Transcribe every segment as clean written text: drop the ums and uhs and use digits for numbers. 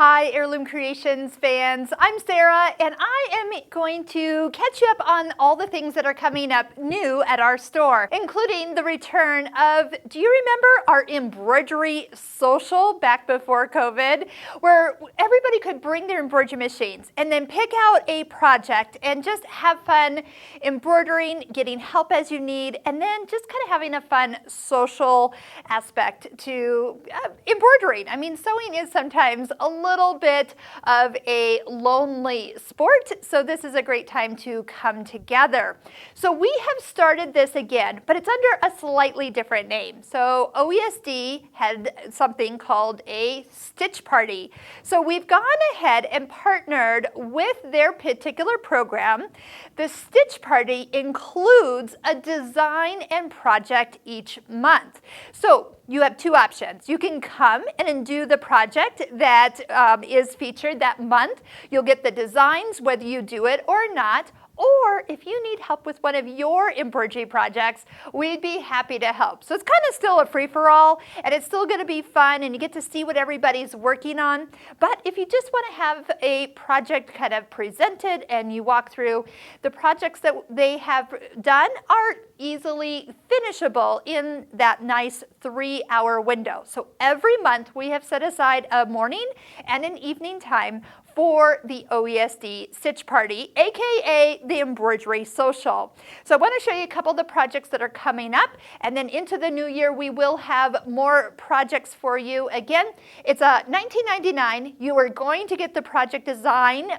Hi, Heirloom Creations fans. I'm Sarah, and I am going to catch you up on all the things that are coming up new at our store, including the return of, do you remember our embroidery social back before COVID, where everybody could bring their embroidery machines and then pick out a project and just have fun embroidering, getting help as you need, and then just kind of having a fun social aspect to embroidering. I mean, sewing is sometimes a little bit of a lonely sport, so this is a great time to come together. So we have started this again, but it's under a slightly different name. So OESD had something called a stitch party. So we've gone ahead and partnered with their particular program. The stitch party includes a design and project each month. So you have two options. You can come and do the project that is featured that month. You'll get the designs whether you do it or not. Or if you need help with one of your embroidery projects, we'd be happy to help. So it's kind of still a free-for-all, and it's still going to be fun, and you get to see what everybody's working on. But if you just want to have a project kind of presented and you walk through, the projects that they have done are easily finishable in that nice 3-hour window. So every month we have set aside a morning and an evening time for the OESD Stitch Party, aka the Embroidery Social. So I want to show you a couple of the projects that are coming up, and then into the new year we will have more projects for you. Again, it's $19.99. You are going to get the project design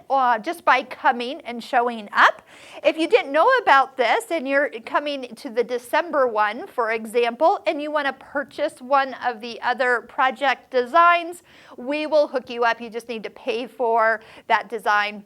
just by coming and showing up. If you didn't know about this and you're coming to the December one, for example, and you want to purchase one of the other project designs, we will hook you up. You just need to pay for that design,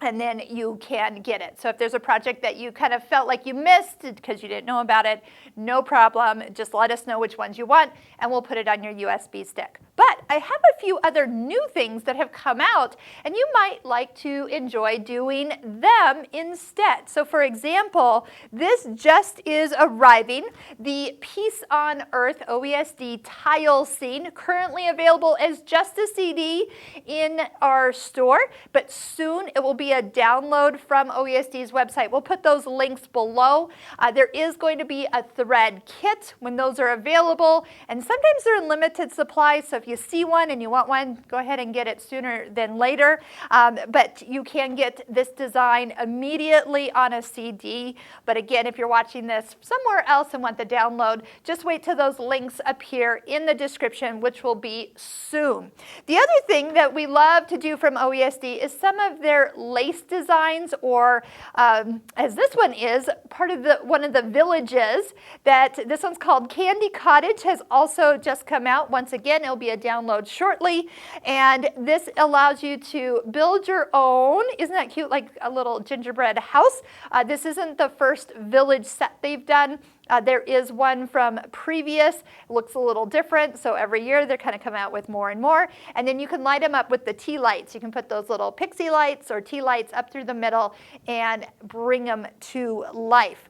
and then you can get it. So if there's a project that you kind of felt like you missed because you didn't know about it, no problem. Just let us know which ones you want, and we'll put it on your USB stick. But I have a few other new things that have come out, and you might like to enjoy doing them instead. So for example, this just is arriving, the Peace on Earth OESD tile scene, currently available as just a CD in our store, but soon it will be a download from OESD's website. We'll put those links below. There is going to be a thread kit when those are available, and sometimes they're in limited supply, so if you see one and you want one, go ahead and get it sooner than later. But you can get this design immediately on a CD. But again, if you're watching this somewhere else and want the download, just wait till those links appear in the description, which will be soon. The other thing that we love to do from OESD is some of their lace designs, or as this one is, part of one of the villages. That this one's called Candy Cottage, has also just come out. Once again, it'll be a download shortly, and this allows you to build your own. Isn't that cute? Like a little gingerbread house. This isn't the first village set they've done. There is one from previous. It looks a little different, so every year they're kind of come out with more and more. And then you can light them up with the tea lights. You can put those little pixie lights or tea lights up through the middle and bring them to life.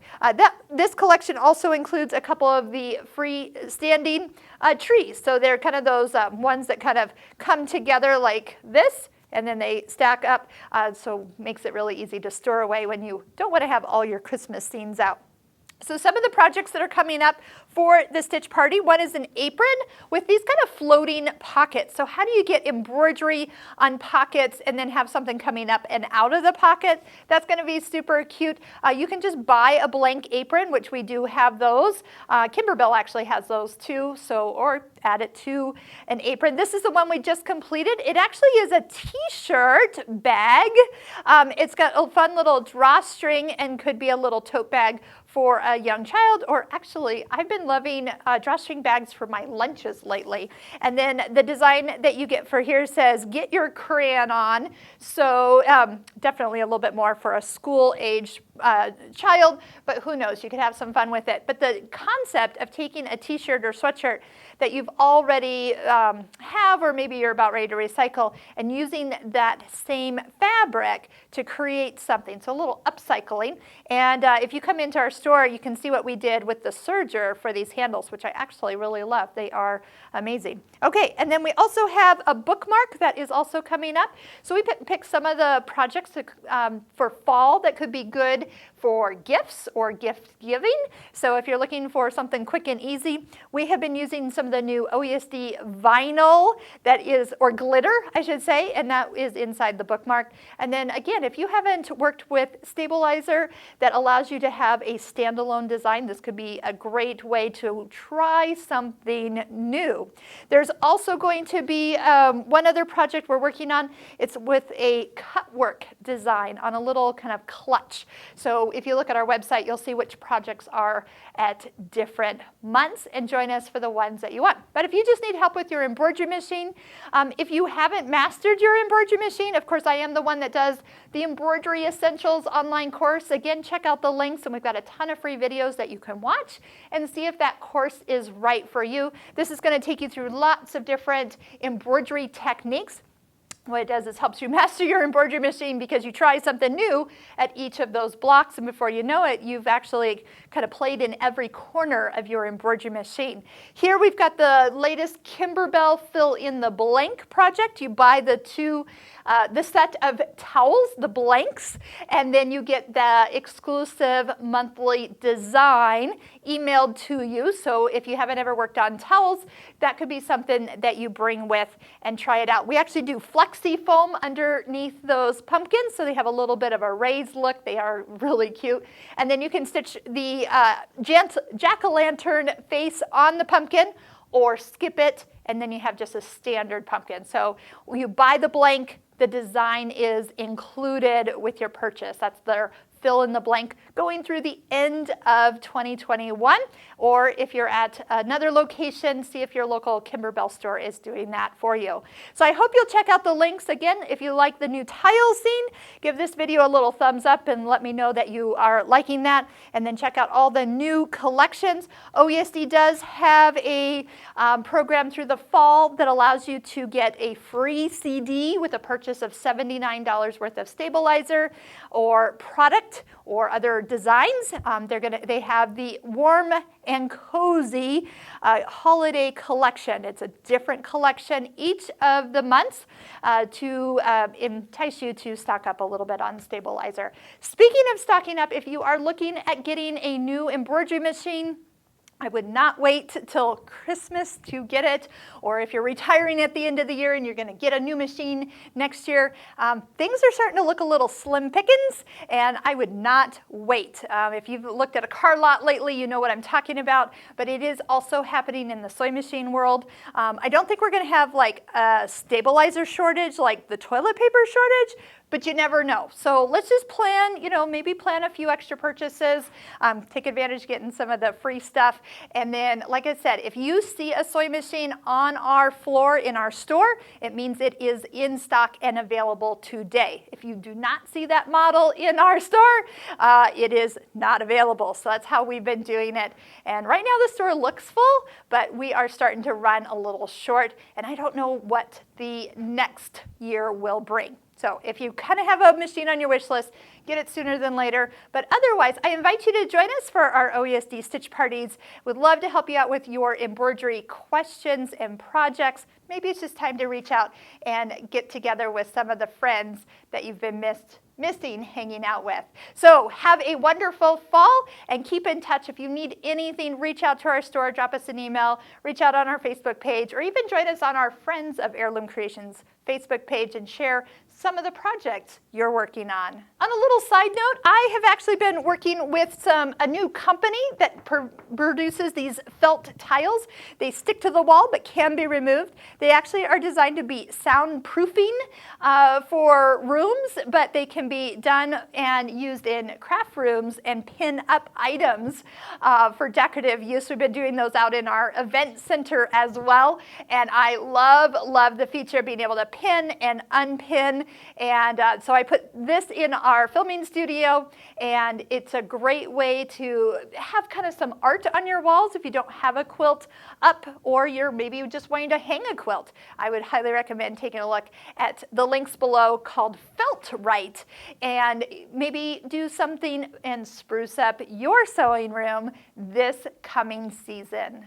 This collection also includes a couple of the freestanding trees. So they're kind of those ones that kind of come together like this, and then they stack up, so makes it really easy to store away when you don't want to have all your Christmas scenes out. So some of the projects that are coming up for the Stitch Party, one is an apron with these kind of floating pockets. So how do you get embroidery on pockets and then have something coming up and out of the pocket? That's going to be super cute. You can just buy a blank apron, which we do have those. Kimberbell actually has those too, or add it to an apron. This is the one we just completed. It actually is a t-shirt bag. It's got a fun little drawstring and could be a little tote bag for a young child, or actually I've been loving drawstring bags for my lunches lately. And then the design that you get for here says, get your crayon on. So definitely a little bit more for a school age child, but who knows, you could have some fun with it. But the concept of taking a t-shirt or sweatshirt that you've already have, or maybe you're about ready to recycle, and using that same fabric to create something. So a little upcycling. And if you come into our store, you can see what we did with the serger for these handles, which I actually really love. They are amazing. Okay, and then we also have a bookmark that is also coming up. So we picked some of the projects for fall that could be good for gifts or gift giving. So if you're looking for something quick and easy, we have been using some of the new OESD vinyl that is, or glitter, I should say, and that is inside the bookmark. And then again, if you haven't worked with stabilizer that allows you to have a standalone design, this could be a great way to try something new. There's also going to be one other project we're working on. It's with a cutwork design on a little kind of clutch. So if you look at our website, you'll see which projects are at different months, and join us for the ones that you want. But if you just need help with your embroidery machine, if you haven't mastered your embroidery machine, of course I am the one that does the Embroidery Essentials online course. Again, check out the links, and we've got a ton of free videos that you can watch and see if that course is right for you. This is going to take you through lots of different embroidery techniques. What it does is helps you master your embroidery machine, because you try something new at each of those blocks, and before you know it, you've actually kind of played in every corner of your embroidery machine. Here we've got the latest Kimberbell Fill in the Blank project. You buy the set of towels, the blanks, and then you get the exclusive monthly design emailed to you. So if you haven't ever worked on towels, that could be something that you bring with and try it out. We actually do flexi foam underneath those pumpkins, so they have a little bit of a raised look. They are really cute. And then you can stitch the jack-o'-lantern face on the pumpkin, or skip it, and then you have just a standard pumpkin. So you buy the blank, the design is included with your purchase. That's their fill in the blank going through the end of 2021. Or if you're at another location, see if your local Kimberbell store is doing that for you. So I hope you'll check out the links. Again, if you like the new tile scene, give this video a little thumbs up and let me know that you are liking that. And then check out all the new collections. OESD does have a program through the fall that allows you to get a free CD with a purchase of $79 worth of stabilizer or product or other designs. They have the Warm and Cozy holiday collection. It's a different collection each of the months to entice you to stock up a little bit on stabilizer. Speaking of stocking up, if you are looking at getting a new embroidery machine, I would not wait till Christmas to get it, or if you're retiring at the end of the year and you're going to get a new machine next year. Things are starting to look a little slim pickings, and I would not wait. If you've looked at a car lot lately, you know what I'm talking about, but it is also happening in the sewing machine world. I don't think we're going to have like a stabilizer shortage like the toilet paper shortage, but you never know. So let's just plan, maybe plan a few extra purchases, take advantage of getting some of the free stuff. And then, like I said, if you see a sewing machine on our floor in our store, it means it is in stock and available today. If you do not see that model in our store, it is not available. So that's how we've been doing it. And right now the store looks full, but we are starting to run a little short, and I don't know what the next year will bring. So if you kind of have a machine on your wish list, get it sooner than later. But otherwise, I invite you to join us for our OESD stitch parties. We'd love to help you out with your embroidery questions and projects. Maybe it's just time to reach out and get together with some of the friends that you've been missing hanging out with. So have a wonderful fall, and keep in touch. If you need anything, reach out to our store, drop us an email, reach out on our Facebook page, or even join us on our Friends of Heirloom Creations Facebook page and share some of the projects you're working on. On a little side note, I have actually been working with a new company that produces these felt tiles. They stick to the wall but can be removed. They actually are designed to be soundproofing for rooms, but they can be done and used in craft rooms and pin up items for decorative use. We've been doing those out in our event center as well, and I love the feature of being able to pin and unpin. And so I put this in our filming studio, and it's a great way to have kind of some art on your walls if you don't have a quilt up, or you're maybe just wanting to hang a quilt. I would highly recommend taking a look at the links below called Felt Right, and maybe do something and spruce up your sewing room this coming season.